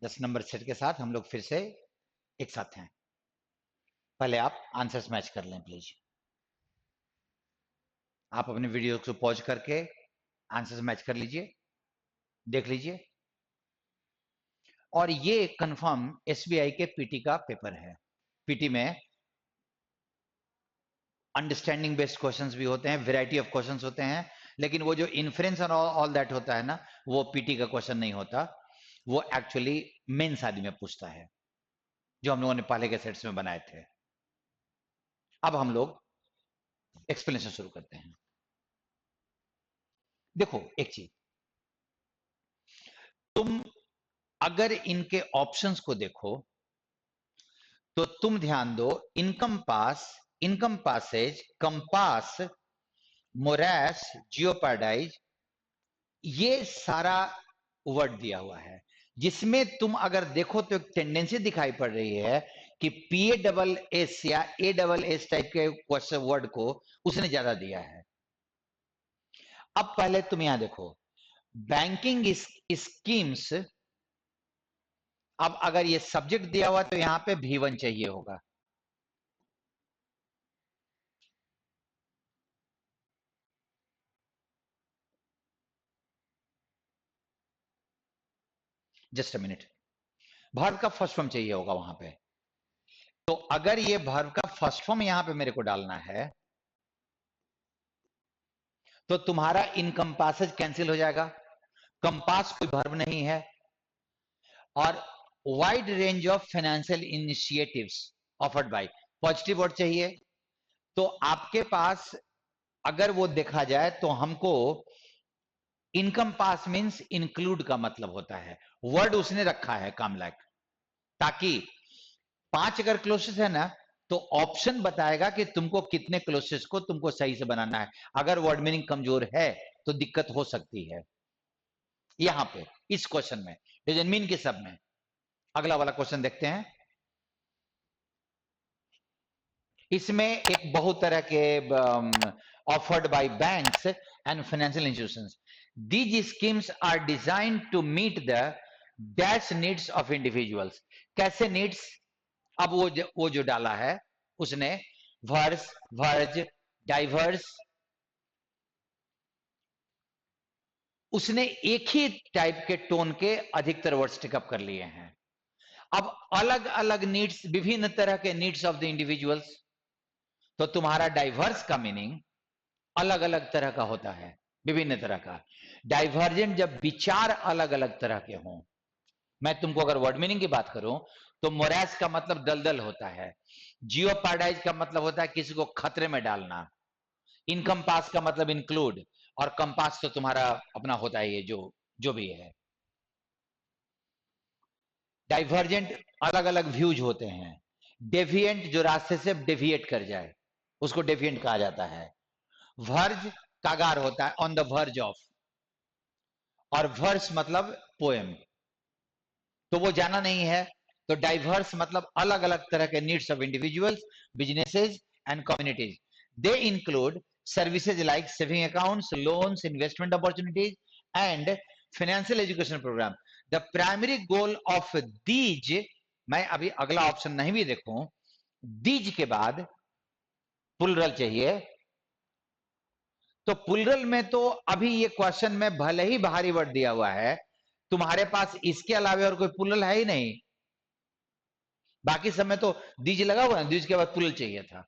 10 number set के साथ हम लोग फिर से एक साथ हैं। पहले आप आंसर्स मैच कर लें प्लीज। आप अपने वीडियो को पॉज करके आंसर्स मैच कर लीजिए, देख लीजिए। और ये कंफर्म एसबीआई के पीटी का पेपर है। पीटी में अंडरस्टैंडिंग बेस्ड क्वेश्चंस भी होते हैं, वैरायटी ऑफ क्वेश्चंस होते हैं, लेकिन वो जो इन्फ्रेंस और ऑल दैट होता है ना, वो पीटी का क्वेश्चन नहीं होता। वो एक्चुअली मेंस आदि में पूछता है, जो हम लोगों ने पहले के सेट्स में बनाए थे। अब हम लोग एक्सप्लेनेशन शुरू करते हैं। देखो एक चीज, तुम अगर इनके ऑप्शंस को देखो तो तुम ध्यान दो, इनकम पास, इनकम पासेज, कंपास, मोरास, जियोपार्डाइज, ये सारा वर्ड दिया हुआ है, जिसमें तुम अगर देखो तो एक टेंडेंसी दिखाई पड़ रही है कि पीए डबल एस या ए डबल एस टाइप के क्वेश्चन वर्ड को उसने ज्यादा दिया है। अब पहले तुम यहां देखो, बैंकिंग स्कीम्स। अब अगर ये सब्जेक्ट दिया हुआ तो यहां पे V1 चाहिए होगा। जस्ट अ मिनट, वर्ब का फर्स्ट फॉर्म चाहिए होगा वहां पे। तो अगर ये वर्ब का फर्स्ट फॉर्म यहां पे मेरे को डालना है तो तुम्हारा इनकम्पासेज कैंसिल हो जाएगा। कंपास कोई वर्ब नहीं है। और wide range of financial initiatives offered by, positive word चाहिए। तो आपके पास अगर वो देखा जाए तो हमको इनकम पास मींस इंक्लूड का मतलब होता है, वर्ड उसने रखा है काम लायक, ताकि 5 अगर क्लोसेस है ना तो ऑप्शन बताएगा कि तुमको कितने क्लोसेस को तुमको सही से बनाना है। अगर वर्ड मीनिंग कमजोर है तो दिक्कत हो सकती है यहां पे इस क्वेश्चन में, डजंट मीन के सब में। अगला वाला क्वेश्चन देखते हैं। इसमें एक बहुत तरह के offered by banks and financial institutions, these schemes are design to meet the dash needs of individuals. कैसे नीड्स? अब वो जो डाला है उसने वर्स, वर्ज, डाइवर्स, उसने एक ही टाइप के टोन के अधिकतर वर्ड्स टिकअप कर लिए हैं। अब अलग अलग नीड्स, विभिन्न तरह के नीड्स ऑफ द इंडिविजुअल्स, तो तुम्हारा डाइवर्स का मीनिंग अलग अलग तरह का होता है, विभिन्न तरह का। डाइवर्जेंट जब विचार अलग अलग तरह के हों। मैं तुमको अगर वर्ड मीनिंग की बात करूं तो मोरास का मतलब दलदल होता है, जियोपार्डाइज का मतलब होता है किसी को खतरे में डालना, इनकम पास का मतलब इंक्लूड, और कंपास तो तुम्हारा अपना होता है, ये जो भी है। डाइवर्जेंट अलग अलग व्यूज होते हैं। डेविएंट जो रास्ते से डेविएट कर जाए उसको डेविएंट कहा जाता है। वर्ज कागार होता है, ऑन द वर्ज ऑफ, और वर्स मतलब पोएम, तो वो जाना नहीं है। तो डाइवर्स मतलब अलग अलग तरह के needs of individuals, businesses and communities. They include services like saving accounts, loans, investment opportunities and financial education program. The primary goal of these, मैं अभी अगला ऑप्शन नहीं भी देखूं, दीज के बाद प्लुरल चाहिए। तो प्लुरल में तो अभी ये क्वेश्चन में भले ही भारी वर्ड दिया हुआ है, तुम्हारे पास इसके अलावा और कोई प्लुरल है ही नहीं। बाकी सब में तो दीज लगा हुआ है, दीज के बाद प्लुरल चाहिए था।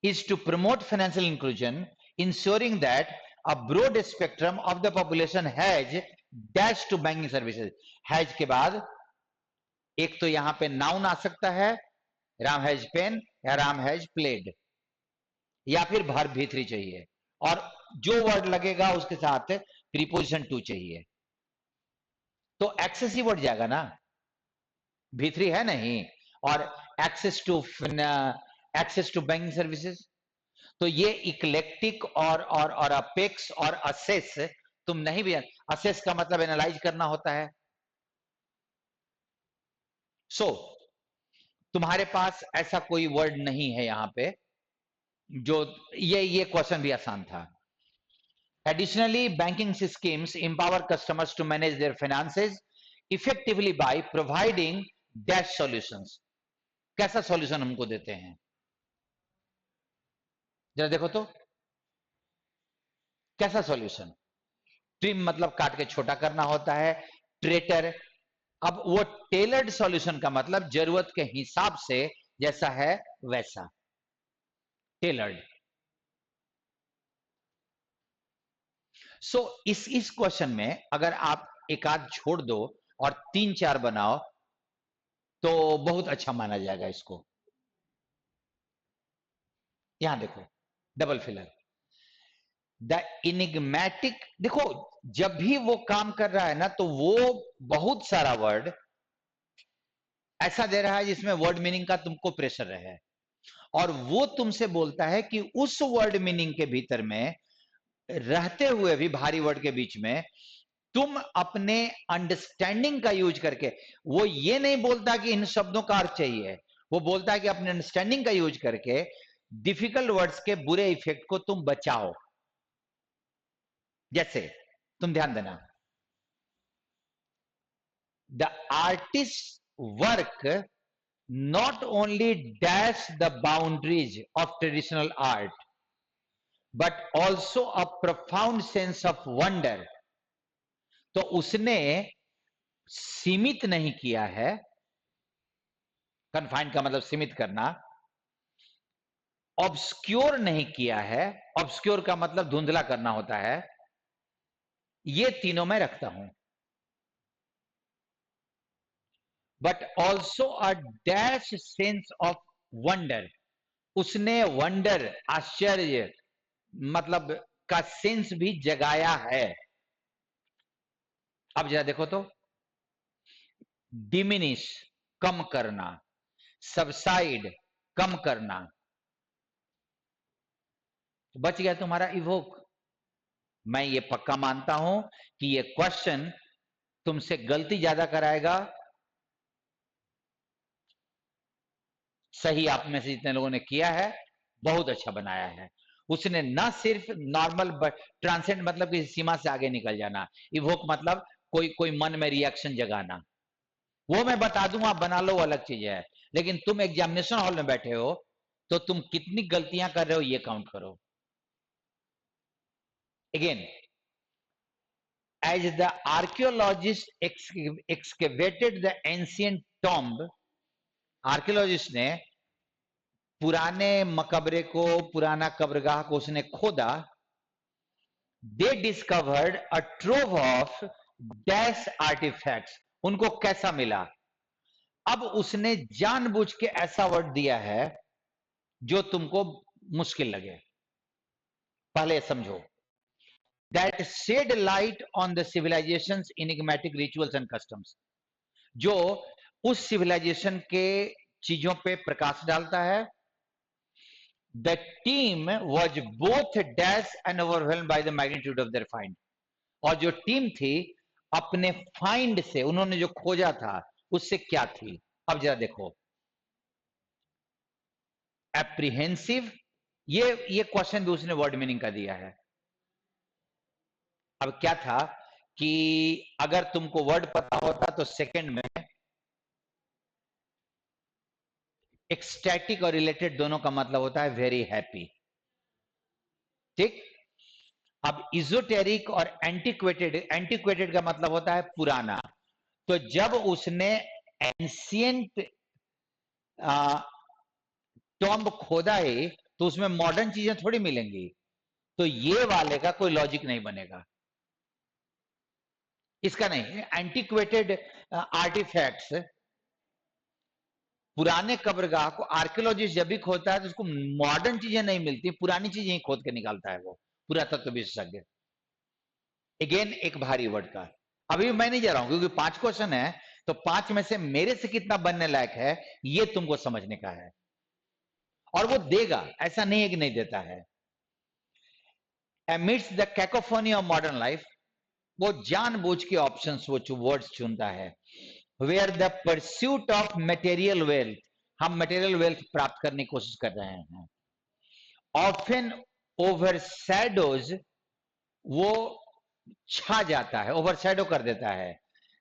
Is to promote financial inclusion, ensuring that a broad spectrum of the population has dash to banking services. Has के बाद एक तो यहां पे नाउन आ सकता है, राम हैज पेन या राम हैज प्लेड, या फिर वर्ब भी3 चाहिए, और जो वर्ड लगेगा उसके साथ प्रीपोजिशन 2 चाहिए। तो एक्सेसिव वर्ड जाएगा ना, V3 है नहीं, और एक्सेस टू बैंकिंग सर्विसेज। तो ये इक्लेक्टिक और अपेक्स और असेस तुम नहीं भी, असेस का मतलब एनालाइज करना होता है। सो तुम्हारे पास ऐसा कोई वर्ड नहीं है यहां पे जो, ये क्वेश्चन भी आसान था। Additionally, banking schemes empower customers to manage their finances effectively by providing dash solutions. कैसा सॉल्यूशन हमको देते हैं, जरा देखो तो, कैसा सॉल्यूशन? ट्रिम मतलब काट के छोटा करना होता है, ट्रेटर। अब वो टेलर्ड सॉल्यूशन का मतलब जरूरत के हिसाब से जैसा है वैसा, टेलर्ड। सो इस क्वेश्चन में अगर आप एक आध छोड़ दो और 3-4 बनाओ तो बहुत अच्छा माना जाएगा इसको। यहां देखो, डबल फिलर, द इनिग्मेटिक। देखो, जब भी वो काम कर रहा है ना तो वो बहुत सारा वर्ड ऐसा दे रहा है जिसमें वर्ड मीनिंग का तुमको प्रेशर रहे, और वो तुमसे बोलता है कि उस वर्ड मीनिंग के भीतर में रहते हुए भी भारी वर्ड के बीच में तुम अपने अंडरस्टैंडिंग का यूज करके, वो ये नहीं बोलता कि इन शब्दों का अर्थ चाहिए, वो बोलता है कि अपने अंडरस्टैंडिंग का यूज करके डिफिकल्ट वर्ड्स के बुरे इफेक्ट को तुम बचाओ। जैसे तुम ध्यान देना, the artist work not only dash the boundaries of traditional art but also a profound sense of wonder। तो उसने सीमित नहीं किया है, कन्फाइंड का मतलब सीमित करना, ऑब्सक्योर नहीं किया है, ऑब्सक्योर का मतलब धुंधला करना होता है, ये तीनों मैं रखता हूं, but also a dash sense of wonder. उसने वंडर, आश्चर्य मतलब का सेंस भी जगाया है। अब जरा देखो तो, डिमिनिश कम करना, सबसाइड कम करना, बच गया तुम्हारा इवोक। मैं ये पक्का मानता हूं कि ये क्वेश्चन तुमसे गलती ज्यादा कराएगा। सही आप में से जितने लोगों ने किया है बहुत अच्छा बनाया है। उसने ना सिर्फ नॉर्मल ट्रांसेंड मतलब किसी सीमा से आगे निकल जाना, इवोक मतलब कोई कोई मन में रिएक्शन जगाना, वो मैं बता दूं आप बना लो, वो अलग चीज है। लेकिन तुम एग्जामिनेशन हॉल में बैठे हो तो तुम कितनी गलतियां कर रहे हो ये काउंट करो। Again, as the archaeologist excavated the ancient tomb, archaeologist ने पुराने मकबरे को, पुराना कब्रगाह को उसने खोदा, they discovered a trove of dash artefacts. उनको कैसा मिला? अब उसने जानबूझ के ऐसा वर्ड दिया है जो तुमको मुश्किल लगे। पहले समझो, that shed light on the civilizations enigmatic rituals and customs, जो उस सिविलाइजेशन के चीजों पे प्रकाश डालता है। The team was both dazed and overwhelmed by the magnitude of their find. और जो टीम थी अपने फाइंड से, उन्होंने जो खोजा था उससे क्या थी? अब जरा देखो, एप्रीहेंसिव, ये क्वेश्चन भी उसने वर्ड मीनिंग का दिया है। अब क्या था कि अगर तुमको वर्ड पता होता तो सेकंड में एक्सटैटिक और रिलेटेड दोनों का मतलब होता है वेरी हैप्पी। ठीक। अब इजोटेरिक और एंटिक्वेटेड, एंटिक्वेटेड का मतलब होता है पुराना। तो जब उसने एंशियंट टॉम्ब खोदा है तो उसमें मॉडर्न चीजें थोड़ी मिलेंगी, तो ये वाले का कोई लॉजिक नहीं बनेगा, इसका नहीं। एंटिक्वेटेड आर्टिफैक्ट्स, पुराने कब्रगाह को आर्कियोलॉजिस्ट जब भी खोदता है तो उसको मॉडर्न चीजें नहीं मिलती, पुरानी चीजें ही खोद के निकालता है वो पुरातत्व विशेषज्ञ। अगेन एक भारी वर्ड का, अभी मैं नहीं जा रहा हूं क्योंकि 5 क्वेश्चन है, तो 5 में से मेरे से कितना बनने लायक है ये तुमको समझने का है, और वो देगा, ऐसा नहीं है कि नहीं देता है। amidst the cacophony of modern life, वो जानबूझ के ऑप्शंस, वो वर्ड्स चुनता है। Where the pursuit of material wealth, हम मटेरियल वेल्थ प्राप्त करने की कोशिश कर रहे हैं। ऑफन ओवरशैडोज, वो छा जाता है, ओवरशैडो कर देता है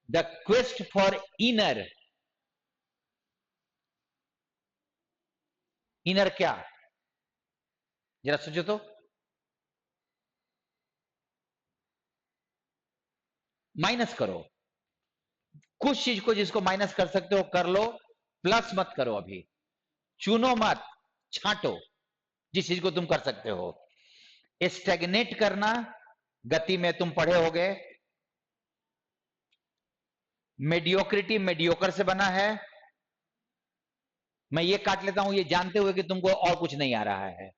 the quest for inner, inner क्या, जरा सोचो तो, माइनस करो कुछ चीज को, जिसको माइनस कर सकते हो कर लो, प्लस मत करो, अभी चुनो मत, छांटो जिस चीज को तुम कर सकते हो। स्टेगनेट करना, गति में तुम पढ़े होगे, मेडियोक्रिटी मेडियोकर से बना है। मैं ये काट लेता हूं ये जानते हुए कि तुमको और कुछ नहीं आ रहा है।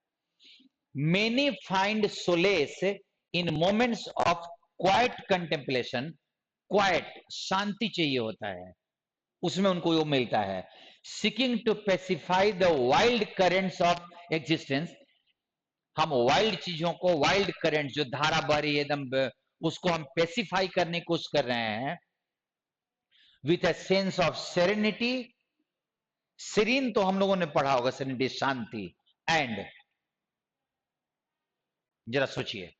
Many find solace in moments of quiet contemplation, quiet शांति चाहिए होता है, उसमें उनको वो मिलता है। Seeking to pacify the wild currents of existence, हम वाइल्ड चीजों को, वाइल्ड करंट जो धारा बह रही है एकदम, उसको हम पेसिफाई करने की कोशिश कर रहे हैं। With a sense of serenity, serene तो हम लोगों ने पढ़ा होगा, सेरेनिटी शांति, एंड जरा सोचिए,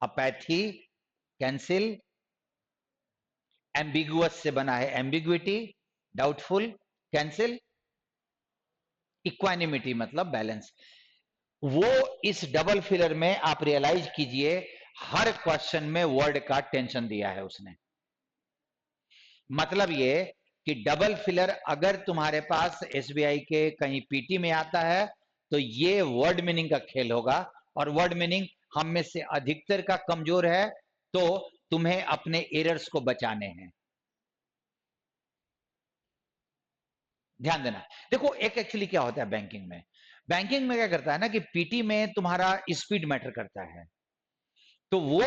अपैथी, कैंसिल, एम्बिगुअस से बना है एम्बिग्विटी, डाउटफुल, कैंसिल, इक्वानिमिटी मतलब बैलेंस। वो इस डबल फिलर में आप रियलाइज कीजिए, हर क्वेश्चन में वर्ड का टेंशन दिया है उसने। मतलब ये कि डबल फिलर अगर तुम्हारे पास एसबीआई के कहीं पीटी में आता है तो ये वर्ड मीनिंग का खेल होगा, और वर्ड मीनिंग हम में से अधिकतर का कमजोर है, तो तुम्हें अपने एरर्स को बचाने हैं। ध्यान देना। देखो एक एक्चुअली क्या होता है बैंकिंग में, बैंकिंग में क्या करता है ना कि पीटी में तुम्हारा स्पीड मैटर करता है, तो वो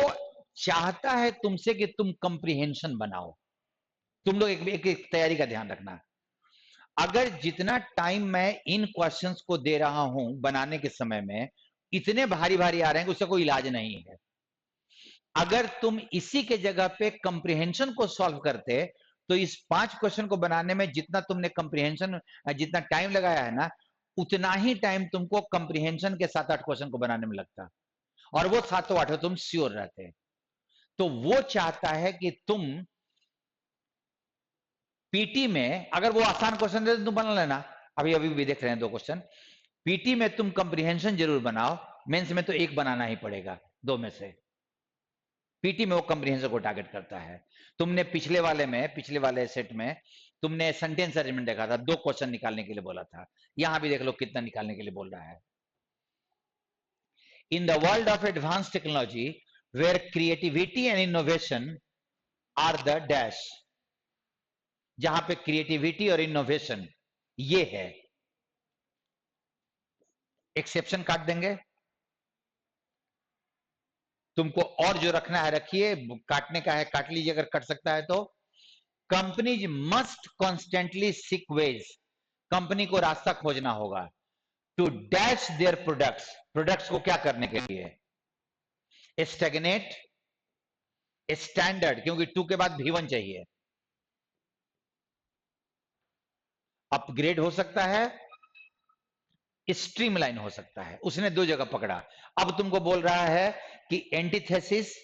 चाहता है तुमसे कि तुम कंप्रीहेंशन बनाओ। तुम लोग एक तैयारी का ध्यान रखना, अगर जितना टाइम मैं इन क्वेश्चंस को दे रहा हूं बनाने के समय में इतने भारी भारी आ रहे हैं कि उसका कोई इलाज नहीं है। अगर तुम इसी के जगह पे कंप्रीहेंशन को सॉल्व करते तो इस 5 क्वेश्चन को बनाने में जितना तुमने कंप्रीहेंशन, जितना टाइम लगाया है ना, उतना ही टाइम तुमको कंप्रीहेंशन के 7-8 क्वेश्चन को बनाने में लगता, और वो 7-8 तुम श्योर रहते। तो वो चाहता है कि तुम पीटी में, अगर वो आसान क्वेश्चन दे तो तुम बना लेना, अभी अभी भी देख रहे हैं 2 क्वेश्चन। पीटी में तुम कंप्रीहेंशन जरूर बनाओ, मेंस में तो एक बनाना ही पड़ेगा 2 में से। पीटी में वो कंप्रीहेंशन को टारगेट करता है। तुमने पिछले वाले सेट में तुमने सेंटेंस अरेंजमेंट देखा था, 2 क्वेश्चन निकालने के लिए बोला था, यहां भी देख लो कितना निकालने के लिए बोल रहा है। In the world of advance technology where creativity and innovation are the dash, जहां पे क्रिएटिविटी और इनोवेशन ये है, एक्सेप्शन काट देंगे। तुमको और जो रखना है रखिए, काटने का है काट लीजिए अगर कट सकता है तो। Companies must constantly seek ways, company को रास्ता खोजना होगा to dash their products, products को क्या करने के लिए, स्टेगनेट, स्टैंडर्ड, क्योंकि 2 के बाद V1 चाहिए, अपग्रेड हो सकता है, स्ट्रीमलाइन हो सकता है। उसने 2 जगह पकड़ा। अब तुमको बोल रहा है कि एंटीथेसिस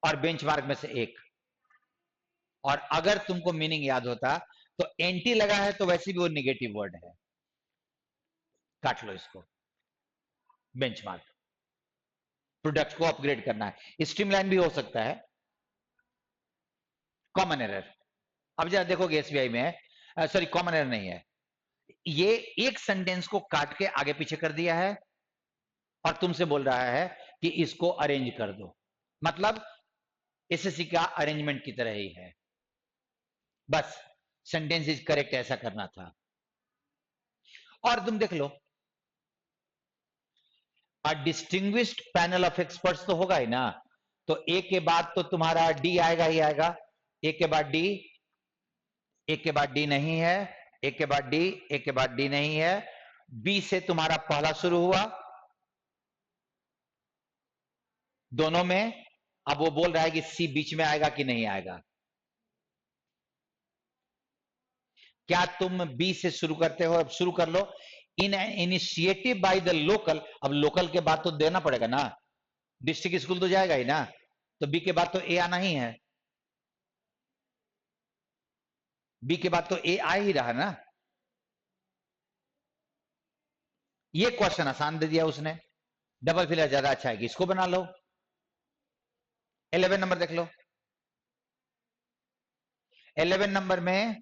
और बेंचमार्क में से एक, और अगर तुमको मीनिंग याद होता तो एंटी लगा है तो वैसे भी वो निगेटिव वर्ड है, काट लो इसको। बेंचमार्क, प्रोडक्ट को अपग्रेड करना है, स्ट्रीमलाइन भी हो सकता है, कॉमन एरर। अब जरा देखोगे एसबीआई में है, सॉरी कॉमन एरर नहीं है, ये एक सेंटेंस को काट के आगे पीछे कर दिया है और तुमसे बोल रहा है कि इसको अरेंज कर दो, मतलब एसएससी का अरेंजमेंट की तरह ही है, बस सेंटेंस इज करेक्ट ऐसा करना था। और तुम देख लो, डिस्टिंग्विश्ड पैनल ऑफ एक्सपर्ट्स तो होगा ही ना, तो ए के बाद तो तुम्हारा डी आएगा ही आएगा, ए के बाद डी, एक के बाद डी नहीं है, एक के बाद डी, एक के बाद डी नहीं है, बी से तुम्हारा पहला शुरू हुआ दोनों में। अब वो बोल रहा है कि सी बीच में आएगा कि नहीं आएगा। क्या तुम बी से शुरू करते हो? अब शुरू कर लो। इन इनिशिएटिव बाय द लोकल, अब लोकल के बाद तो देना पड़ेगा ना, डिस्ट्रिक्ट स्कूल तो जाएगा ही ना, तो बी के बाद तो ए आना ही है। बी के बाद तो ए आ ही रहा ना। ये क्वेश्चन आसान दे दिया उसने, डबल फिलर ज्यादा अच्छा है कि इसको बना लो। 11 नंबर देख लो। 11 नंबर में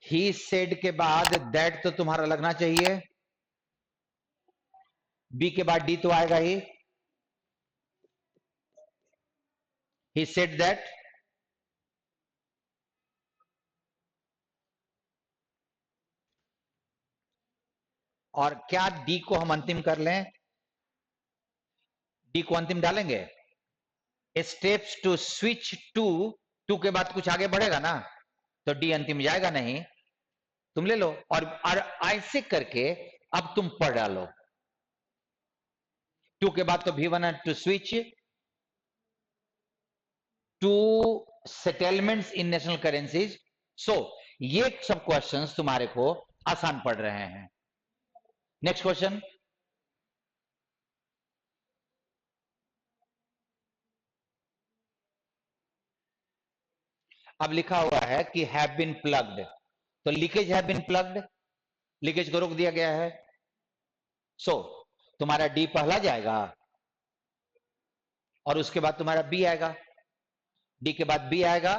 ही सेड के बाद दैट तो तुम्हारा लगना चाहिए, बी के बाद डी तो आएगा ही सेड दैट, और क्या डी को हम अंतिम कर लें, डी को अंतिम डालेंगे। स्टेप्स टू स्विच टू के बाद कुछ आगे बढ़ेगा ना, तो डी अंतिम जाएगा नहीं, तुम ले लो। और ऐसे करके अब तुम पढ़ डालो। टू के बाद तो V1 to switch to settlements in national currencies. So ये सब क्वेश्चंस तुम्हारे को आसान पड़ रहे हैं। नेक्स्ट क्वेश्चन, अब लिखा हुआ है कि हैव बीन प्लग्ड, तो leakage have been plugged, leakage को रोक दिया गया है। सो तुम्हारा डी पहला जाएगा और उसके बाद तुम्हारा बी आएगा, डी के बाद बी आएगा,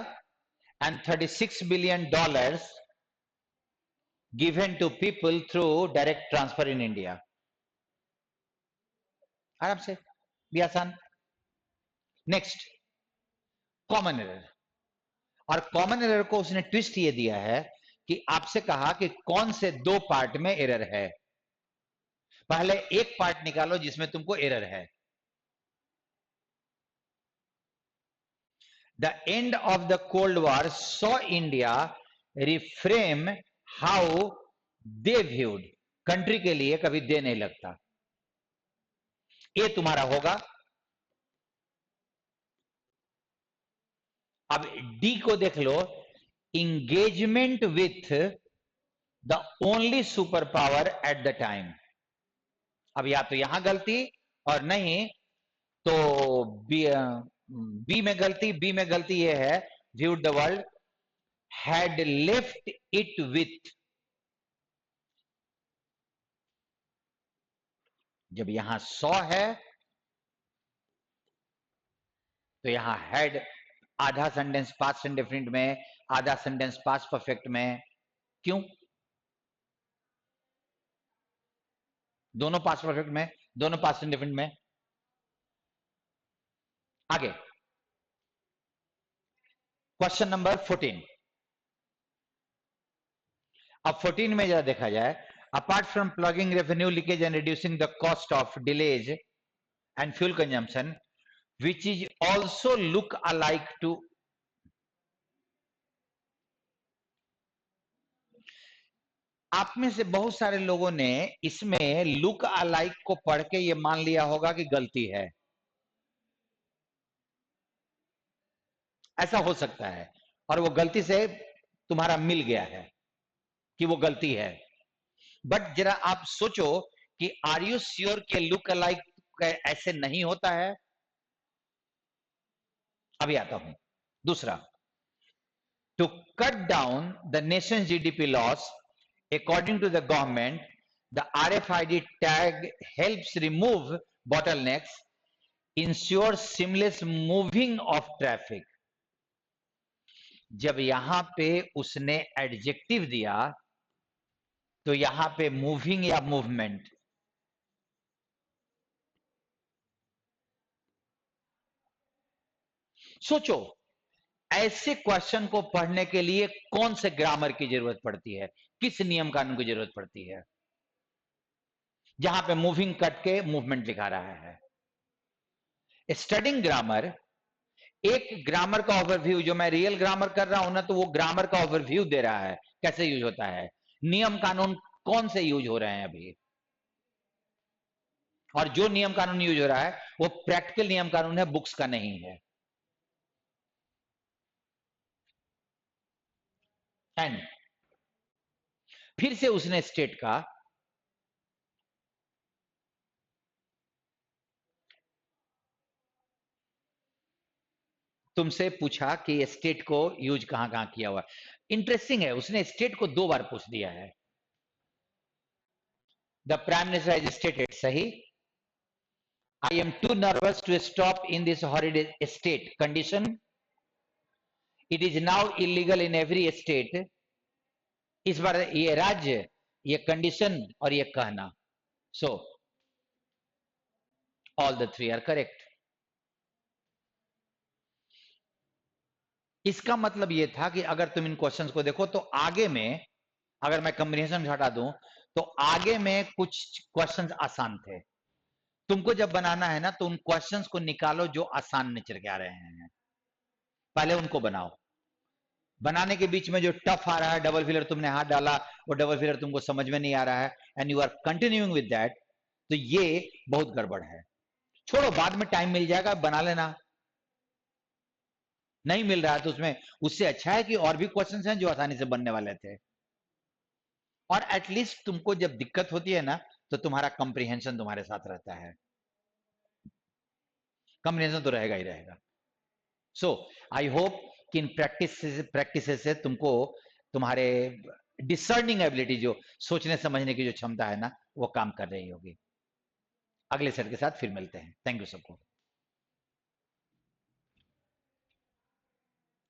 and $36 billion given to people through direct transfer in India. आराम से, भी आसान। नेक्स्ट, कॉमन एरर, और कॉमन एरर को उसने ट्विस्ट ये दिया है कि आपसे कहा कि कौन से दो पार्ट में एरर है, पहले एक पार्ट निकालो जिसमें तुमको एरर है। The end of the cold war saw India reframe how they viewed, country के लिए कभी दे नहीं लगता, ये तुम्हारा होगा। अब डी को देख लो, engagement with the only superpower at the time. अब या तो यहां गलती और नहीं तो बी में गलती ये है, viewed the world had left it with, जब यहां सॉ है तो यहां हैड आधा सेंटेंस पास्ट इंडेफिनिट में, आधा सेंटेंस पास्ट परफेक्ट में। क्यों? दोनों पास्ट परफेक्ट में, दोनों पास्ट इंडेफिनिट में। आगे क्वेश्चन नंबर 14। अब 14 में जरा देखा जाए, apart from plugging revenue leakage and reducing the cost of delays and fuel consumption which is also look alike to, आप में से बहुत सारे लोगों ने इसमें लुक अलाइक को पढ़ के ये मान लिया होगा कि गलती है, ऐसा हो सकता है, और वो गलती से तुम्हारा मिल गया है कि वो गलती है। बट जरा आप सोचो कि आर यू श्योर कि लुक अलाइक ऐसे नहीं होता है। अभी आता हूं। दूसरा, to cut down the nation's GDP loss, according to the government, the RFID tag helps remove bottlenecks, ensures seamless moving of traffic. जब यहां पे उसने एडजेक्टिव दिया तो यहां पे मूविंग या मूवमेंट, सोचो ऐसे क्वेश्चन को पढ़ने के लिए कौन से ग्रामर की जरूरत पड़ती है, किस नियम कानून की जरूरत पड़ती है, जहां पे मूविंग कट के मूवमेंट लिखा रहा है। स्टडिंग ग्रामर, एक ग्रामर का ओवरव्यू, जो मैं रियल ग्रामर कर रहा हूं ना, तो वो ग्रामर का ओवरव्यू दे रहा है कैसे यूज होता है, नियम कानून कौन से यूज हो रहे हैं अभी, और जो नियम कानून यूज हो रहा है वो प्रैक्टिकल नियम कानून है, बुक्स का नहीं है। एंड फिर से उसने स्टेट का तुमसे पूछा कि स्टेट को यूज कहां कहां किया हुआ। इंटरेस्टिंग है, उसने स्टेट को 2 बार पूछ दिया है। The prime minister has stated, सही। I am too nervous to stop in this horrid state condition, it is now illegal in every state. इस बार ये राज्य, ये कंडीशन और ये कहना, so all the 3 are correct. इसका मतलब ये था कि अगर तुम इन क्वेश्चंस को देखो तो आगे में, अगर मैं कॉम्बिनेशन हटा दूं तो आगे में कुछ क्वेश्चंस आसान थे। तुमको जब बनाना है ना तो उन क्वेश्चंस को निकालो जो आसान निकल के आ रहे हैं, पहले उनको बनाओ। बनाने के बीच में जो टफ आ रहा है, डबल फिलर तुमने हाथ डाला, वो डबल फिलर तुमको समझ में नहीं आ रहा है and you are continuing with that, तो ये बहुत गड़बड़ है। छोड़ो, बाद में टाइम मिल जाएगा, बना लेना। नहीं मिल रहा है तो उसमें, उससे अच्छा है कि और भी क्वेश्चंस हैं जो आसानी से बनने वाले थे। और एटलीस्ट तुमको जब दिक्कत होती है ना तो तुम्हारा कंप्रीहेंशन तुम्हारे साथ रहता है। कंप्रीहेंशन तो रहेगा ही रहेगा। सो आई होप कि इन प्रैक्टिस से तुमको तुम्हारे डिसर्निंग एबिलिटी, जो सोचने समझने की जो क्षमता है ना, वो काम कर रही होगी। अगले सेट के साथ फिर मिलते हैं। थैंक यू सबको।